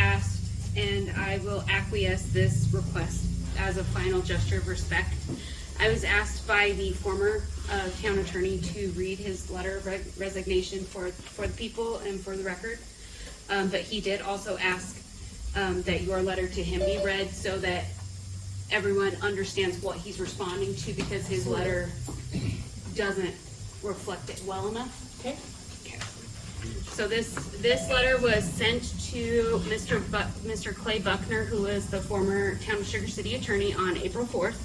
asked, and I will acquiesce this request as a final gesture of respect. I was asked by the former town attorney to read his letter of resignation for the people and for the record. But he did also ask that your letter to him be read so that everyone understands what he's responding to, because his letter doesn't reflect it well enough. Okay. So this letter was sent to Mr. CLay Buchner, who was the former Town of Sugar City attorney, on April 4th.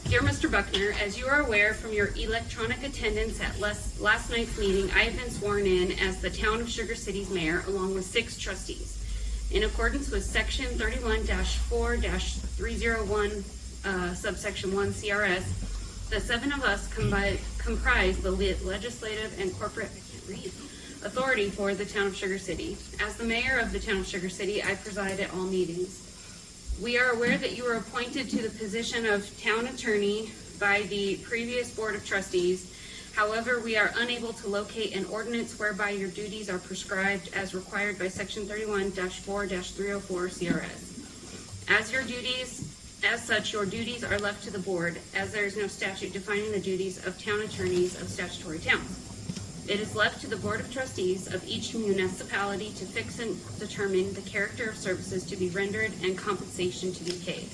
Dear Mr. Buchner, as you are aware from your electronic attendance at last night's meeting, I have been sworn in as the Town of Sugar City's mayor, along with 6 trustees. In accordance with Section 31-4-301, subsection 1 CRS, the 7 of us comprise the legislative and corporate authority for the Town of Sugar City. As the mayor of the Town of Sugar City, I preside at all meetings. We are aware that you were appointed to the position of town attorney by the previous Board of Trustees. However, we are unable to locate an ordinance whereby your duties are prescribed as required by Section 31-4-304 CRS. As such, your duties are left to the board, as there is no statute defining the duties of town attorneys of statutory towns. It is left to the Board of Trustees of each municipality to fix and determine the character of services to be rendered and compensation to be paid.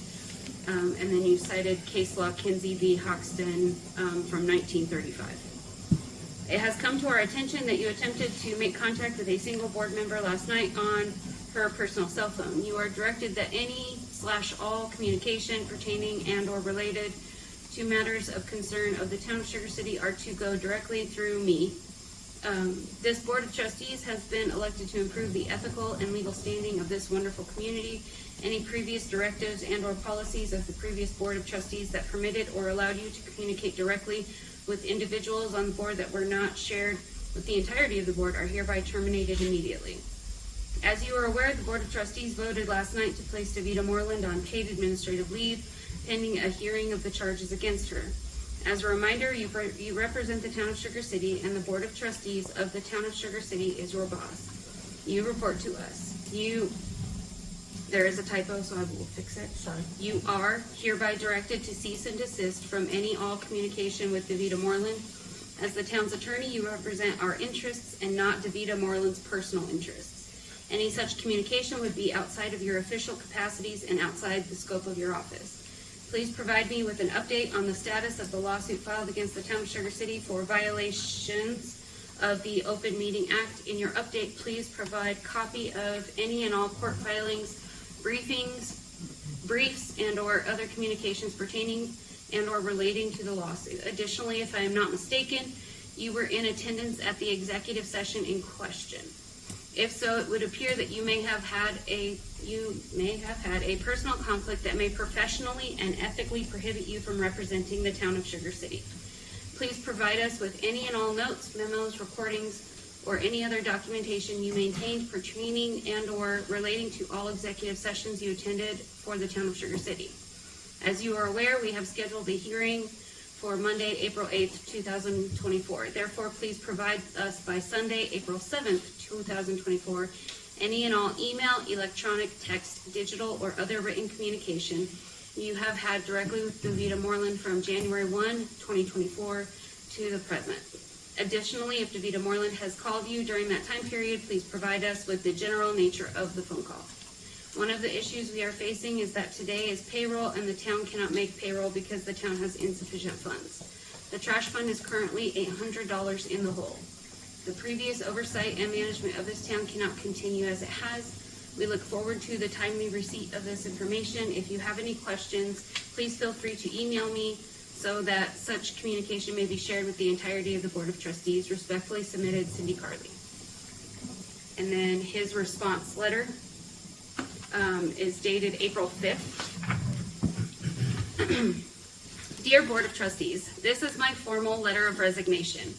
And then you cited case law Kinsey v. Hoxton from 1935. It has come to our attention that you attempted to make contact with a single board member last night on her personal cell phone. You are directed that any/all communication pertaining and or related to matters of concern of the Town of Sugar City are to go directly through me. This Board of Trustees has been elected to improve the ethical and legal standing of this wonderful community. Any previous directives and or policies of the previous Board of Trustees that permitted or allowed you to communicate directly with individuals on the board that were not shared with the entirety of the board are hereby terminated immediately. As you are aware, the Board of Trustees voted last night to place Davida Moreland on paid administrative leave pending a hearing of the charges against her. As a reminder, you represent the Town of Sugar City, and the Board of Trustees of the Town of Sugar City is your boss. You report to us. There is a typo, so I will fix it. Sorry. You are hereby directed to cease and desist from all communication with Davida Moreland. As the town's attorney, you represent our interests and not Davida Moreland's personal interests. Any such communication would be outside of your official capacities and outside the scope of your office. Please provide me with an update on the status of the lawsuit filed against the Town of Sugar City for violations of the Open Meeting Act. In your update, please provide copy of any and all court filings, briefs, and or other communications pertaining and or relating to the lawsuit. Additionally, if I am not mistaken, you were in attendance at the executive session in question. If so, it would appear that you may have had a personal conflict that may professionally and ethically prohibit you from representing the Town of Sugar City. Please provide us with any and all notes, memos, recordings, or any other documentation you maintained pertaining and or relating to all executive sessions you attended for the Town of Sugar City. As you are aware, we have scheduled a hearing for Monday, April 8th, 2024. Therefore, please provide us by Sunday, April 7th, 2024, any and all email, electronic, text, digital, or other written communication you have had directly with Davida Moreland from January 1, 2024 to the present. Additionally, if Davida Moreland has called you during that time period, please provide us with the general nature of the phone call. One of the issues we are facing is that today is payroll and the town cannot make payroll because the town has insufficient funds. The trash fund is currently $800 in the hole. The previous oversight and management of this town cannot continue as it has. We look forward to the timely receipt of this information. If you have any questions, please feel free to email me so that such communication may be shared with the entirety of the Board of Trustees. Respectfully submitted, Cindy Carley. And then his response letter is dated April 5th. Dear Board of Trustees, this is my formal letter of resignation.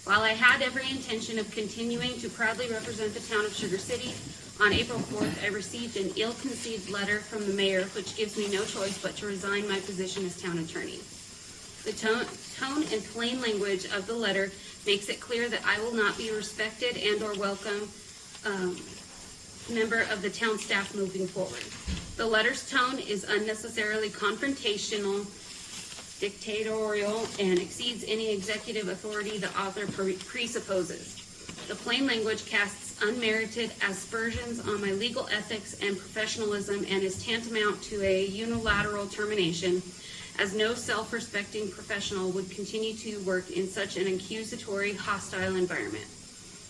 While I had every intention of continuing to proudly represent the Town of Sugar City, on April 4th, I received an ill-conceived letter from the mayor, which gives me no choice but to resign my position as town attorney. The tone and plain language of the letter makes it clear that I will not be respected and or welcome member of the town staff moving forward. The letter's tone is unnecessarily confrontational, dictatorial, and exceeds any executive authority the author presupposes. The plain language casts unmerited aspersions on my legal ethics and professionalism and is tantamount to a unilateral termination, as no self-respecting professional would continue to work in such an accusatory, hostile environment.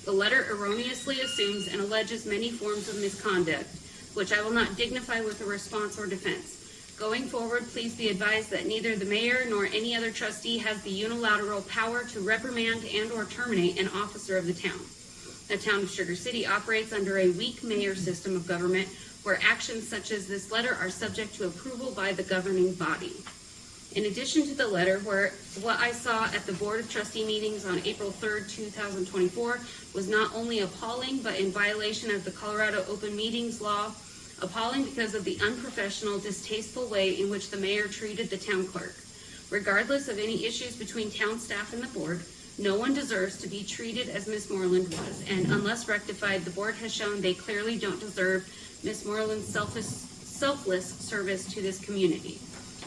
The letter erroneously assumes and alleges many forms of misconduct, which I will not dignify with a response or defense. Going forward, please be advised that neither the mayor nor any other trustee has the unilateral power to reprimand and or terminate an officer of the town. The town of Sugar City operates under a weak mayor system of government where actions such as this letter are subject to approval by the governing body. In addition to the letter, what I saw at the Board of Trustee meetings on April 3rd, 2024 was not only appalling, but in violation of the Colorado Open Meetings Law, appalling because of the unprofessional, distasteful way in which the mayor treated the town clerk. Regardless of any issues between town staff and the board, no one deserves to be treated as Ms. Moreland was, and unless rectified, the board has shown they clearly don't deserve Ms. Moreland's selfless service to this community.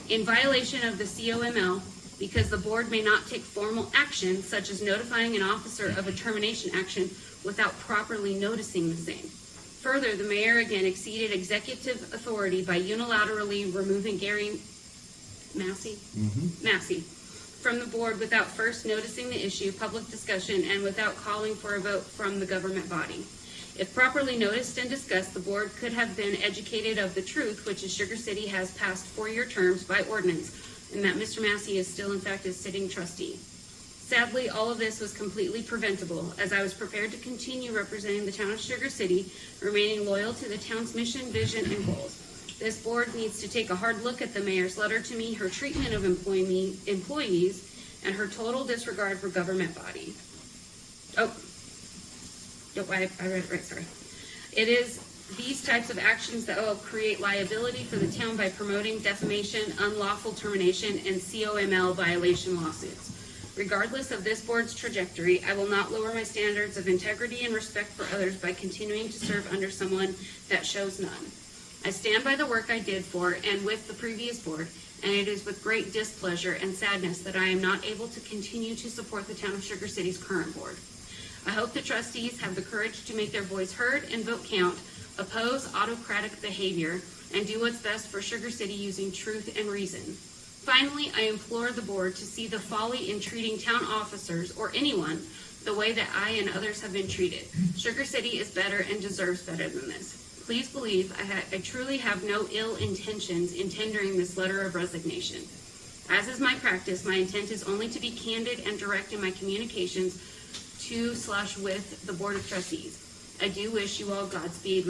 In violation of the COML, because the board may not take formal action, such as notifying an officer of a termination action without properly noticing the same. Further, the mayor again exceeded executive authority by unilaterally removing Gary Massey from the board without first noticing the issue, public discussion, and without calling for a vote from the government body. If properly noticed and discussed, the board could have been educated of the truth, which is Sugar City has passed 4-year terms by ordinance, and that Mr. Massey is still in fact a sitting trustee. Sadly, all of this was completely preventable, as I was prepared to continue representing the town of Sugar City, remaining loyal to the town's mission, vision, and goals. This board needs to take a hard look at the mayor's letter to me, her treatment of employees, and her total disregard for government body. Nope, I read it right, sorry. It is these types of actions that will create liability for the town by promoting defamation, unlawful termination, and COML violation lawsuits. Regardless of this board's trajectory, I will not lower my standards of integrity and respect for others by continuing to serve under someone that shows none. I stand by the work I did for and with the previous board, and it is with great displeasure and sadness that I am not able to continue to support the town of Sugar City's current board. I hope the trustees have the courage to make their voice heard and vote count, oppose autocratic behavior, and do what's best for Sugar City using truth and reason. Finally, I implore the board to see the folly in treating town officers or anyone the way that I and others have been treated. Sugar City is better and deserves better than this. Please believe I truly have no ill intentions in tendering this letter of resignation. As is my practice, my intent is only to be candid and direct in my communications to/with the Board of Trustees. I do wish you all Godspeed.